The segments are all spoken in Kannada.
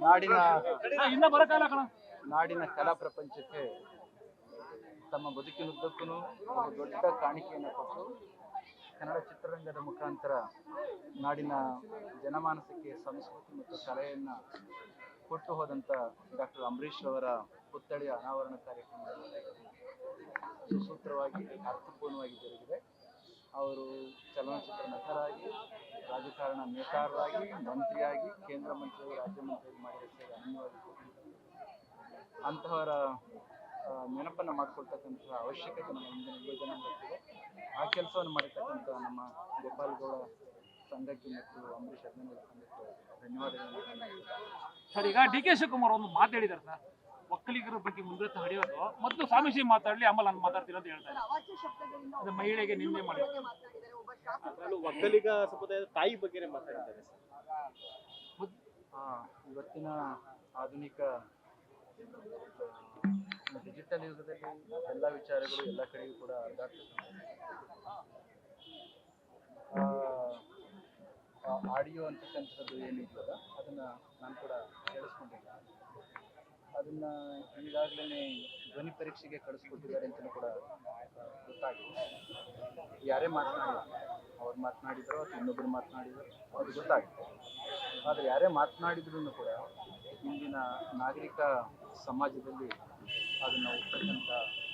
ನಾಡಿನ ನಾಡಿನ ಕಲಾ ಪ್ರಪಂಚಕ್ಕೆ ತಮ್ಮ ಬದುಕಿನುದ್ದಕ್ಕೂ ದೊಡ್ಡ ಕಾಣಿಕೆಯನ್ನು ಕೊಟ್ಟು ಕನ್ನಡ ಚಿತ್ರರಂಗದ ಮುಖಾಂತರ ನಾಡಿನ ಜನಮಾನಸಕ್ಕೆ ಸಂಸ್ಕೃತಿ ಮತ್ತು ಕಲೆಯನ್ನು ಕೊಟ್ಟು ಹೋದಂಥ ಡಾಕ್ಟರ್ ಅಂಬರೀಷ್ ಅವರ ಪುತ್ಥಳಿಯ ಅನಾವರಣ ಕಾರ್ಯಕ್ರಮ ಸುಸೂತ್ರವಾಗಿ ಅರ್ಥಪೂರ್ಣವಾಗಿ ಜರುಗಿದೆ. ಅವರು ಚಲನಚಿತ್ರ ನಟರಾಗಿ, ರಾಜಕಾರಣ ನೇತಾರರಾಗಿ, ಮಂತ್ರಿಯಾಗಿ, ಕೇಂದ್ರ ಮಂತ್ರಿಯಾಗಿ, ರಾಜ್ಯ ಮಂತ್ರಿಯಾಗಿ ಮಾಡಿದ ಸೇವೆ ಅನನ್ಯವಾಗಿ. ಅಂತಹವರ ನೆನಪನ್ನು ಮಾಡಿಕೊಳ್ತಕ್ಕಂಥ ಅವಶ್ಯಕತೆ ನಮ್ಮ ಮುಂದಿನ ಯುವಜನಾಂಗಕ್ಕಿದೆ. ಆ ಕೆಲಸವನ್ನು ಮಾಡಿರ್ತಕ್ಕಂಥ ನಮ್ಮ ಗೋಪಾಲ್ ಗೌಡ ಸಂಘಕ್ಕೆ ಮತ್ತು ಅಂಬರೀಷ್ ಅಭಿನಂದನೆ ಸಂಘಕ್ಕೆ ಧನ್ಯವಾದಗಳನ್ನು. ಸರ್, ಈಗ ಡಿ ಕೆ ಶಿವಕುಮಾರ್ ಒಂದು ಮಾತಾಡಿದ್ದಾರೆ ಸರ್, ಒಕ್ಕಲಿಗರ ಬಗ್ಗೆ ಮುಂದೆ ಹಡಿಯೋದು ಮೊದಲು ಸ್ವಾಮೀಜಿ ಮಾತಾಡಲಿ, ಆಮೇಲೆ ನಾನು ಮಾತಾಡ್ತೀನಿ ಅಂತ ಹೇಳ್ತಾರೆ. ಮಹಿಳೆಗೆ ನಿಂದೆ ಮಾಡಿ ಒಕ್ಕಲಿಗ ಸಮುದಾಯದ ತಾಯಿ ಬಗ್ಗೆ ಮಾತಾಡಿದ್ದಾರೆ. ಇವತ್ತಿನ ಆಧುನಿಕ ಡಿಜಿಟಲ್ ಯುಗದಲ್ಲಿ ಎಲ್ಲ ವಿಚಾರಗಳು ಎಲ್ಲ ಕಡೆಗೂ ಕೂಡ ಆಡಿಯೋ ಅಂತಕ್ಕಂಥದ್ದು ಏನಿರ್ತದ ಅದನ್ನ ನಾನು ಕೂಡ ಕೇಳಿಸ್ಕೊಂಡಿಲ್ಲ. ಅದನ್ನ ಈಗಾಗಲೇ ಧ್ವನಿ ಪರೀಕ್ಷೆಗೆ ಕಳಿಸ್ಕೊಟ್ಟಿದ್ದಾರೆ ಅಂತಲೂ ಕೂಡ ಗೊತ್ತಾಗಿದೆ. ಯಾರೇ ಮಾತನಾಡಿದ್ರು, ಅವ್ರು ಮಾತನಾಡಿದ್ರು ಅಥವಾ ಇನ್ನೊಬ್ಬರು ಮಾತನಾಡಿದ್ರು ಅದು ಗೊತ್ತಾಗುತ್ತೆ. ಆದರೆ ಯಾರೇ ಮಾತನಾಡಿದ್ರು ಕೂಡ ಇಂದಿನ ನಾಗರಿಕ ಸಮಾಜದಲ್ಲಿ ಅದನ್ನು ಒಪ್ಪತಕ್ಕಂಥ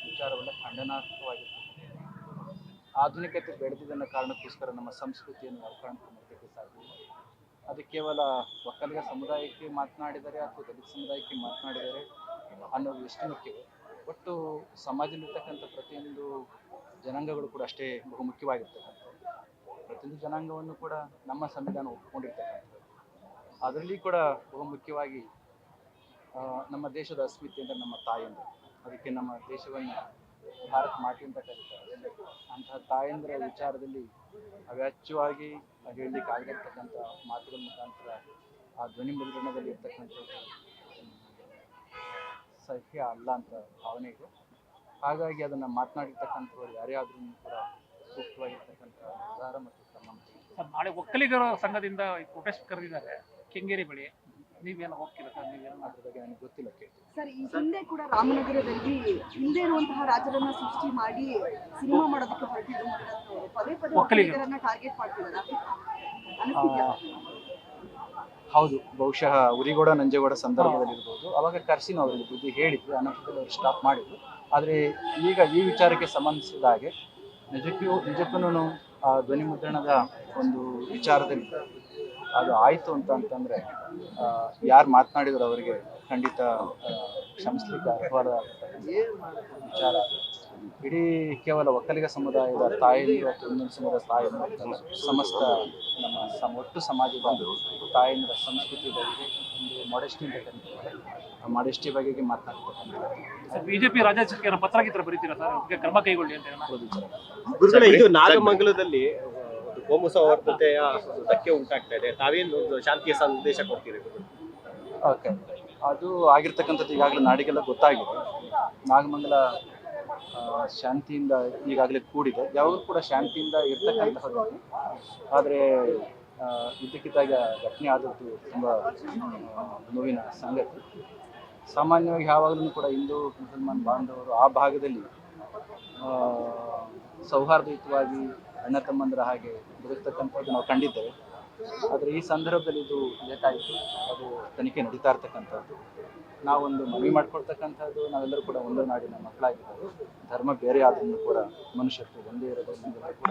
ವಿಚಾರವೆಲ್ಲ ಖಂಡನಾರ್ಹವಾಗಿರ್ತದೆ. ಆಧುನಿಕತೆ ಬೆಳೆದಿದ್ದನ್ನ ಕಾರಣಕ್ಕೋಸ್ಕರ ನಮ್ಮ ಸಂಸ್ಕೃತಿಯನ್ನು ಅರ್ಪಣೆ ಮಾಡಲಿಕ್ಕೆ ಸಾಧ್ಯ. ಅದು ಕೇವಲ ಒಕ್ಕಲಿಗ ಸಮುದಾಯಕ್ಕೆ ಮಾತನಾಡಿದರೆ ಅಥವಾ ದಲಿತ ಸಮುದಾಯಕ್ಕೆ ಮಾತನಾಡಿದರೆ ಅನ್ನೋದು ಎಷ್ಟು ಮುಖ್ಯವೋ, ಒಟ್ಟು ಸಮಾಜದಲ್ಲಿರ್ತಕ್ಕಂಥ ಪ್ರತಿಯೊಂದು ಜನಾಂಗಗಳು ಕೂಡ ಅಷ್ಟೇ ಬಹುಮುಖ್ಯವಾಗಿರ್ತಕ್ಕಂಥದ್ದು. ಪ್ರತಿಯೊಂದು ಜನಾಂಗವನ್ನು ಕೂಡ ನಮ್ಮ ಸಂವಿಧಾನ ಒಪ್ಪಿಕೊಂಡಿರ್ತಕ್ಕಂಥದ್ದು. ಅದರಲ್ಲಿ ಕೂಡ ಬಹುಮುಖ್ಯವಾಗಿ ನಮ್ಮ ದೇಶದ ಅಸ್ಮಿತೆ ಅಂದರೆ ನಮ್ಮ ತಾಯಂದ್ರು. ಅದಕ್ಕೆ ನಮ್ಮ ದೇಶವನ್ನು ಭಾರತ ಮಾತೆ ಅಂತ ಕರೀತಾರೆ. ಅಂತಹ ತಾಯಂದ್ರ ವಿಚಾರದಲ್ಲಿ ಅವ್ಯಾಚ್ಯವಾಗಿ ಹೇಳಲಿಕ್ಕೆ ಆಗಿರ್ತಕ್ಕಂಥ ಮಾತುಗಳ ಮುಖಾಂತರ ಆ ಧ್ವನಿ ಮುದ್ರಣದಲ್ಲಿ ಇರ್ತಕ್ಕಂಥದ್ದು ಸಹ್ಯ ಅಲ್ಲ ಅಂತ ಭಾವನೆ ಇದೆ. ಹಾಗಾಗಿ ಅದನ್ನು ಮಾತನಾಡಿರ್ತಕ್ಕಂಥವ್ರು ಯಾರೇ ಆದ್ರೂ ಕೂಡ ಸೂಕ್ತವಾಗಿರ್ತಕ್ಕಂಥ ನಿರ್ಧಾರ ಮತ್ತು ಕ್ರಮ. ನಾಳೆ ಒಕ್ಕಲಿಗರ ಸಂಘದಿಂದ ಪ್ರೊಟೆಸ್ಟ್ ಕರೆದಿದ್ದಾರೆ ಕೆಂಗೇರಿ ಬಳಿ. ನೀವೇನು ಹೋಗ್ತೀರಾ ಸರ್? ನೀವೇನು ಅದ್ರ ಬಗ್ಗೆ ನನಗೆ ಗೊತ್ತಿಲ್ಲ. ಸರ್, ಈ ಹಿಂದೆ ಕೂಡ ರಾಮನಗರದಲ್ಲಿ ಹಿಂದೆ ಇರುವಂತಹ ರಾಜರನ್ನ ಸೃಷ್ಟಿ ಮಾಡಿ ಸಿನಿಮಾ ಮಾಡೋದಕ್ಕೆ ಹೊರಟಿದ್ದು ಪದೇ ಪದೇ ಒಕ್ಕಲಿಗರನ್ನ ಟಾರ್ಗೆಟ್ ಮಾಡ್ತಿದ್ದಾರೆ. ಹೌದು, ಬಹುಶಃ ಉರಿಗೌಡ ನಂಜೇಗೌಡ ಸಂದರ್ಭದಲ್ಲಿ ಇರ್ಬೋದು. ಅವಾಗ ಕರ್ಸಿ ನಾವು ಅವರಿಗೆ ಬುದ್ಧಿ ಹೇಳಿದ್ವಿ, ಅನಂತದಲ್ಲಿ ಅವರು ಸ್ಟಾಪ್ ಮಾಡಿದ್ರು. ಆದರೆ ಈಗ ಈ ವಿಚಾರಕ್ಕೆ ಸಂಬಂಧಿಸಿದ ಹಾಗೆ ನಿಜಕ್ಕೂ ಧ್ವನಿ ಮುದ್ರಣದ ಒಂದು ವಿಚಾರದಲ್ಲಿ ಅದು ಆಯಿತು ಅಂತಂದರೆ ಯಾರು ಮಾತನಾಡಿದ್ರು ಅವರಿಗೆ ಖಂಡಿತ ಕ್ಷಮಿಸ್ಲಿಕ್ಕೆ ಅರ್ಹವಾದ ವಿಚಾರ. ಇಡೀ ಕೇವಲ ಒಕ್ಕಲಿಗ ಸಮುದಾಯದ ತಾಯಂದಿರು ಅಥವಾ ಇನ್ನೊಂದು ಸಮುದಾಯದ ತಾಯಂದಿರು ಸಮಸ್ತ ನಮ್ಮ ಒಟ್ಟು ಸಮಾಜದ ತಾಯಂದಿರ ಸಂಸ್ಕೃತಿ ಬಗ್ಗೆ ಒಂದು ಮಾಡೆಸ್ಟಿ ಅಂತ ಕರೀತಾರೆ. ಆ ಮಾಡೆಸ್ಟಿ ಬಗೆಗೆ ಮಾತನಾಡ್ತಾರೆ. ಬಿಜೆಪಿ ರಾಜ್ಯಾಧ್ಯಕ್ಷರ ಪತ್ರ ಗೀತ್ರ ಬರೀತೀರಾ ಸರ್, ಕ್ರಮ ಕೈಗೊಳ್ಳಿ ಅಂತ? ಇದು ನಾಗಮಂಗಲದಲ್ಲಿ ಕೋಮು ಸೌಹಾರ್ದತೆಯ ಧಕ್ಕೆ ಉಂಟಾಗ್ತಾ ಇದೆ. ತಾವೇನು ಶಾಂತಿಯ ಸಂದೇಶ ಕೊಡ್ತೀರಿ? ಓಕೆ, ಅದು ಆಗಿರ್ತಕ್ಕಂಥದ್ದು ಈಗಾಗಲೇ ನಾಡಿಗೆಲ್ಲ ಗೊತ್ತಾಗಿದೆ. ನಾಗಮಂಗಲ ಶಾಂತಿಯಿಂದ ಈಗಾಗಲೇ ಕೂಡಿದೆ, ಯಾವಾಗಲೂ ಕೂಡ ಶಾಂತಿಯಿಂದ ಇರ್ತಕ್ಕಂಥದ್ದು. ಆದರೆ ಇದ್ದಕ್ಕಿದ್ದಾಗ ಘಟನೆ ಆದದ್ದು ತುಂಬ ನೋವಿನ ಸಂಗತಿ. ಸಾಮಾನ್ಯವಾಗಿ ಯಾವಾಗಲೂ ಕೂಡ ಹಿಂದೂ ಮುಸಲ್ಮಾನ್ ಬಾಂಧವರು ಆ ಭಾಗದಲ್ಲಿ ಸೌಹಾರ್ದಯುತವಾಗಿ ಅಣ್ಣ ತಮ್ಮಂದರ ಹಾಗೆ ಬದುಕ್ತಕ್ಕಂಥದ್ದು ನಾವು ಕಂಡಿದ್ದೇವೆ. ಆದರೆ ಈ ಸಂದರ್ಭದಲ್ಲಿ ಇದು ಲೇಟಾಯಿತು. ಅದು ತನಿಖೆ ನಡೀತಾ ಇರ್ತಕ್ಕಂಥದ್ದು. ನಾವೊಂದು ಮನವಿ ಮಾಡ್ಕೊಳ್ತಕ್ಕಂಥದ್ದು, ನಾವೆಲ್ಲರೂ ಕೂಡ ಒಂದು ನಾಡಿನ ಮಕ್ಕಳಾಗಿದ್ದಾರೆ. ಧರ್ಮ ಬೇರೆ ಆದ್ರೂ ಕೂಡ ಮನುಷ್ಯತ್ವ ಒಂದೇ ಇರೋದ್ರಿಂದ ಕೂಡ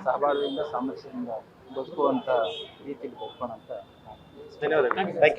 ಸಹಬಾಳ್ವೆಯಿಂದ ಸಾಮರಸ್ಯದಿಂದ ಬದುಕುವಂಥ ರೀತಿಯಲ್ಲಿ ಬದುಕೋಣ ಅಂತ. ಧನ್ಯವಾದಗಳು.